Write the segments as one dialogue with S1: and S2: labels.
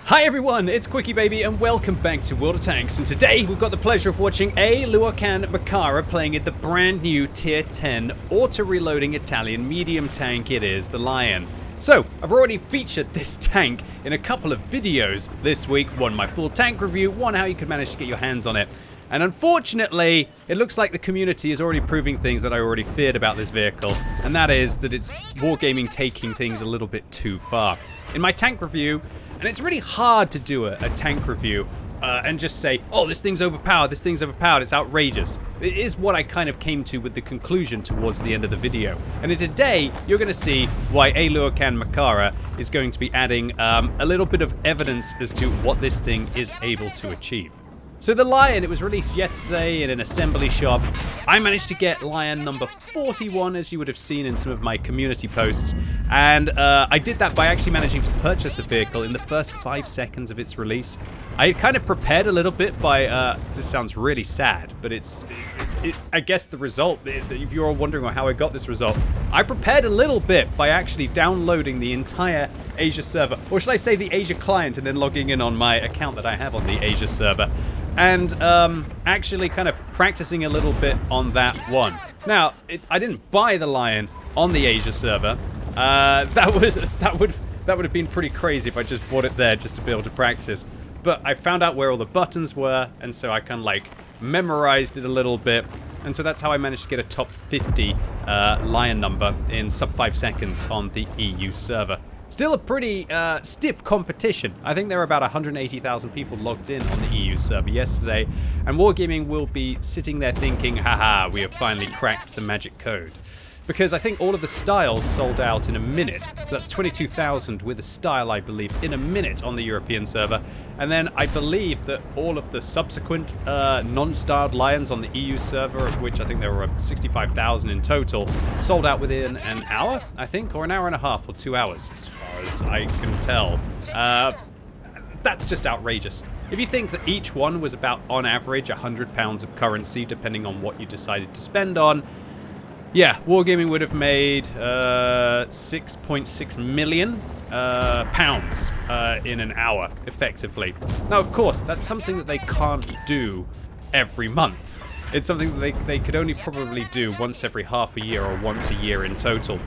S1: Hi everyone, it's QuickyBaby and welcome back to World of Tanks, and today we've got the pleasure of watching Luokan Makara playing in the brand new tier 10 auto-reloading Italian medium tank. It is the Lion. So, I've already featured this tank in a couple of videos this week, one my full tank review, one how you could manage to get your hands on it. And unfortunately, it looks like the community is already proving things that I already feared about this vehicle, and that is that it's wargaming taking things a little bit too far. In my tank review, and it's really hard to do a tank review and just say, oh, this thing's overpowered, it's outrageous. It is what I kind of came to with the conclusion towards the end of the video. And in today, you're going to see why Luokan Makara is going to be adding a little bit of evidence as to what this thing is able to achieve. So the Lion, it was released yesterday in an assembly shop. I managed to get Lion number 41, as you would have seen in some of my community posts. And I did that by actually managing to purchase the vehicle in the first 5 seconds of its release. I had kind of prepared a little bit by, this sounds really sad, but I guess the result, if you're all wondering how I got this result, I prepared a little bit by actually downloading the entire Asia server, or should I say the Asia client, and then logging in on my account that I have on the Asia server. And actually kind of practicing a little bit on that one. Now, I didn't buy the Lion on the Asia server. That would have been pretty crazy if I just bought it there just to be able to practice. But I found out where all the buttons were, and so I kind of like memorized it a little bit. And so that's how I managed to get a top 50 Lion number in sub 5 seconds on the EU server. Still a pretty stiff competition. I think there were about 180,000 people logged in on the EU server yesterday, and Wargaming will be sitting there thinking, haha, we have finally cracked the magic code. Because I think all of the styles sold out in a minute. So that's 22,000 with a style, I believe, in a minute on the European server. And then I believe that all of the subsequent non-styled Lions on the EU server, of which I think there were 65,000 in total, sold out within an hour, I think, or an hour and a half, or 2 hours, as far as I can tell. That's just outrageous. If you think that each one was about, on average, £100 of currency, depending on what you decided to spend on, yeah, Wargaming would have made 6.6 million pounds in an hour, effectively. Now, of course, that's something that they can't do every month. It's something that they could only probably do once every half a year or once a year in total.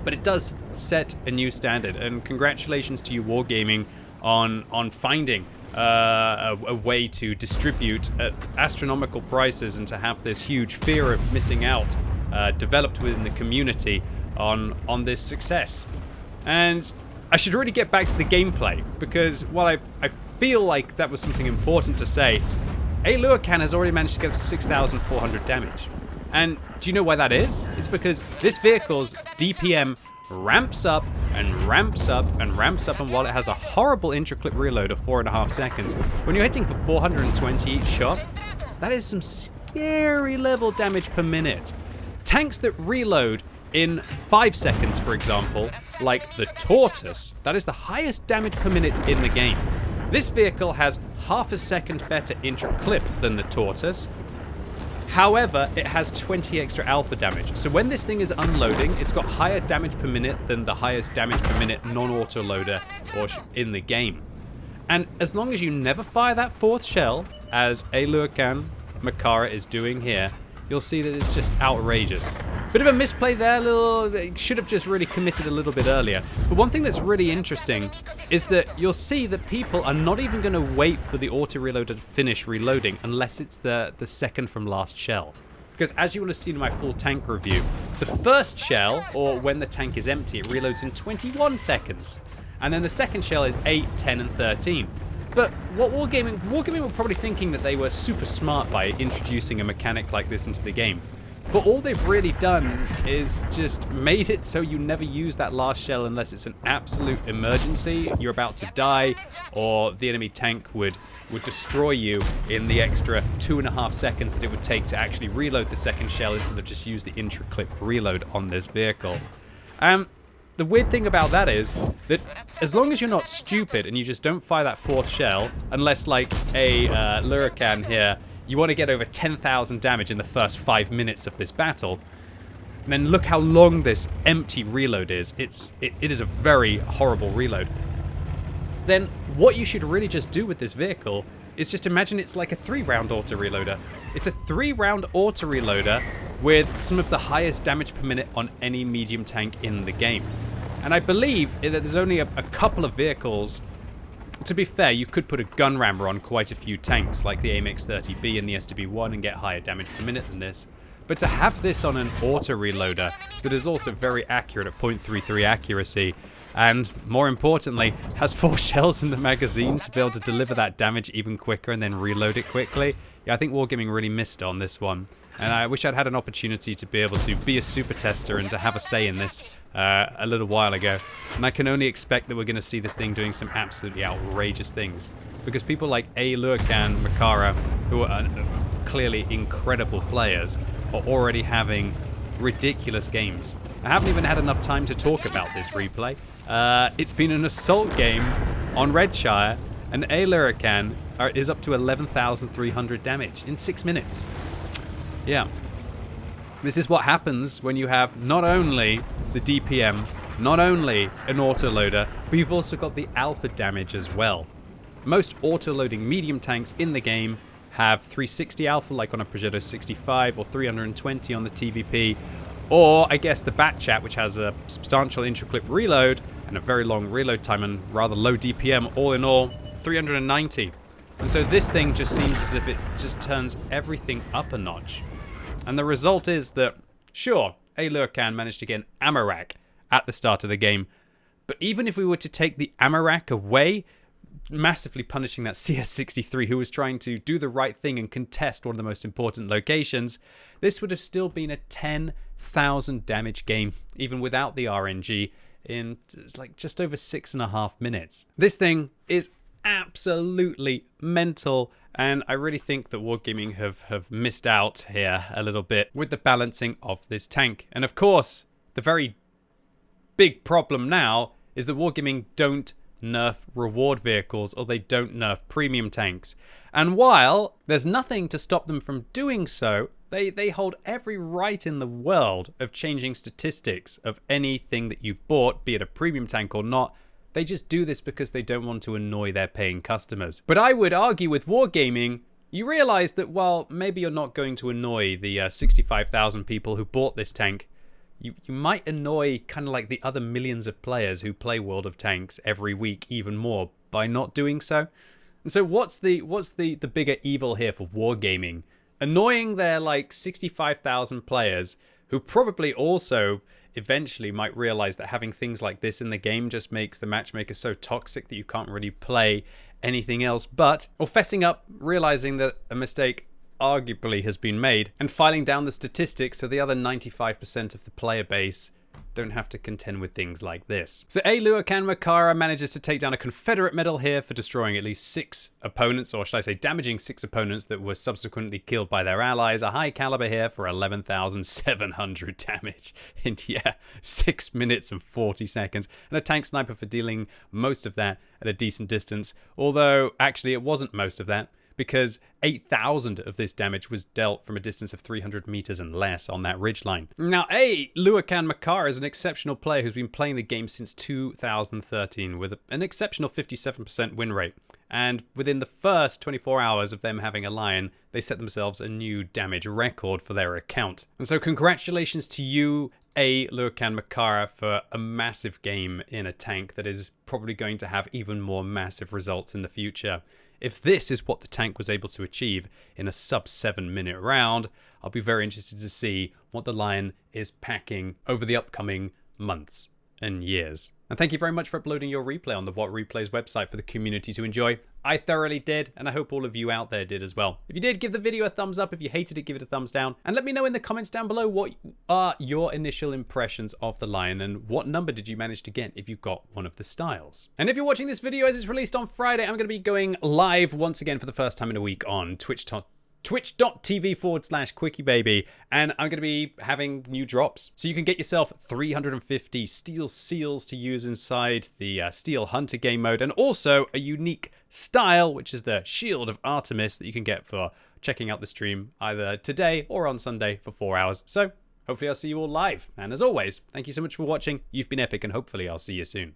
S1: But it does set a new standard, and congratulations to you, Wargaming, on finding a way to distribute at astronomical prices and to have this huge fear of missing out developed within the community on this success. And I should really get back to the gameplay, because while I feel like that was something important to say, Luokan has already managed to get up to 6,400 damage. And do you know why that is? It's because this vehicle's DPM ramps up and ramps up and ramps up, and while it has a horrible intra-clip reload of 4.5 seconds, when you're hitting for 420 each shot, that is some scary level damage per minute. Tanks that reload in 5 seconds, for example, like the Tortoise, that is the highest damage per minute in the game. This vehicle has half a second better intra-clip than the Tortoise. However, it has 20 extra alpha damage. So when this thing is unloading, it's got higher damage per minute than the highest damage per minute non-auto loader in the game. And as long as you never fire that fourth shell, as Luokan Makara is doing here, you'll see that it's just outrageous. Bit of a misplay there, should have just really committed a little bit earlier. But one thing that's really interesting is that you'll see that people are not even going to wait for the auto-reloader to finish reloading unless it's the second from last shell. Because as you will have seen in my full tank review, the first shell, or when the tank is empty, it reloads in 21 seconds. And then the second shell is 8, 10, and 13. But what Wargaming were probably thinking that they were super smart by introducing a mechanic like this into the game. But all they've really done is just made it so you never use that last shell unless it's an absolute emergency, you're about to die, or the enemy tank would destroy you in the extra 2.5 seconds that it would take to actually reload the second shell instead of just use the intra-clip reload on this vehicle. The weird thing about that is that as long as you're not stupid and you just don't fire that fourth shell, unless like Luokan here, you want to get over 10,000 damage in the first 5 minutes of this battle, then look how long this empty reload is. It is a very horrible reload. then what you should really just do with this vehicle is just imagine it's like a 3-round auto-reloader. It's a 3-round auto-reloader with some of the highest damage per minute on any medium tank in the game. And I believe that there's only a couple of vehicles. To be fair, you could put a gun rammer on quite a few tanks, like the AMX-30B and the SWB1, and get higher damage per minute than this. But to have this on an auto-reloader that is also very accurate at .33 accuracy, and more importantly, has 4 shells in the magazine to be able to deliver that damage even quicker and then reload it quickly. Yeah, I think Wargaming really missed on this one. And I wish I'd had an opportunity to be able to be a super tester and to have a say in this a little while ago. And I can only expect that we're going to see this thing doing some absolutely outrageous things. Because people like A. Lurkan, Makara, who are clearly incredible players, are already having ridiculous games. I haven't even had enough time to talk about this replay. It's been an assault game on Redshire, and A. Lurkan is up to 11,300 damage in 6 minutes. Yeah. This is what happens when you have not only the DPM, not only an autoloader, but you've also got the alpha damage as well. Most autoloading medium tanks in the game have 360 alpha, like on a Progetto 65, or 320 on the TVP, or I guess the Batchat, which has a substantial intraclip reload and a very long reload time and rather low DPM, all in all 390. And so this thing just seems as if it just turns everything up a notch. And the result is that, sure, A. Lurkan managed to get an ammo rack at the start of the game, but even if we were to take the ammo rack away, massively punishing that CS63 who was trying to do the right thing and contest one of the most important locations, this would have still been a 10,000 damage game, even without the RNG, in like just over 6.5 minutes. This thing is absolutely mental, and I really think that Wargaming have missed out here a little bit with the balancing of this tank. And of course, the very big problem now is that Wargaming don't nerf reward vehicles, or they don't nerf premium tanks. And while there's nothing to stop them from doing so, they hold every right in the world of changing statistics of anything that you've bought, be it a premium tank or not. They just do this because they don't want to annoy their paying customers. But I would argue with Wargaming, you realize that while maybe you're not going to annoy the 65,000 people who bought this tank, you might annoy kind of like the other millions of players who play World of Tanks every week even more by not doing so. And so what's the bigger evil here for Wargaming? Annoying their like 65,000 players who probably also eventually might realize that having things like this in the game just makes the matchmaker so toxic that you can't really play anything else, or fessing up, realizing that a mistake arguably has been made, and filing down the statistics so the other 95% of the player base don't have to contend with things like this. So A. Lurkan Makara manages to take down a Confederate medal here for destroying at least 6 opponents, or should I say damaging 6 opponents that were subsequently killed by their allies. A high caliber here for 11,700 damage in, 6 minutes and 40 seconds. And a tank sniper for dealing most of that at a decent distance, although actually it wasn't most of that, because 8,000 of this damage was dealt from a distance of 300 meters and less on that ridgeline. Now, A. Lurkan Makara is an exceptional player who's been playing the game since 2013 with an exceptional 57% win rate. And within the first 24 hours of them having a Lion, they set themselves a new damage record for their account. And so congratulations to you, A. Lurkan Makara, for a massive game in a tank that is probably going to have even more massive results in the future. If this is what the tank was able to achieve in a sub 7 minute round, I'll be very interested to see what the Lion is packing over the upcoming months and years. And thank you very much for uploading your replay on the What Replays website for the community to enjoy. I thoroughly did, and I hope all of you out there did as well. If you did, give the video a thumbs up. If you hated it, give it a thumbs down. And let me know in the comments down below what are your initial impressions of the Lion, and what number did you manage to get if you got one of the styles. And if you're watching this video as it's released on Friday, I'm going to be going live once again for the first time in a week on twitch.tv/QuickyBaby, and I'm going to be having new drops. So you can get yourself 350 steel seals to use inside the Steel Hunter game mode, and also a unique style, which is the Shield of Artemis, that you can get for checking out the stream either today or on Sunday for 4 hours. So hopefully I'll see you all live. And as always, thank you so much for watching. You've been epic, and hopefully I'll see you soon.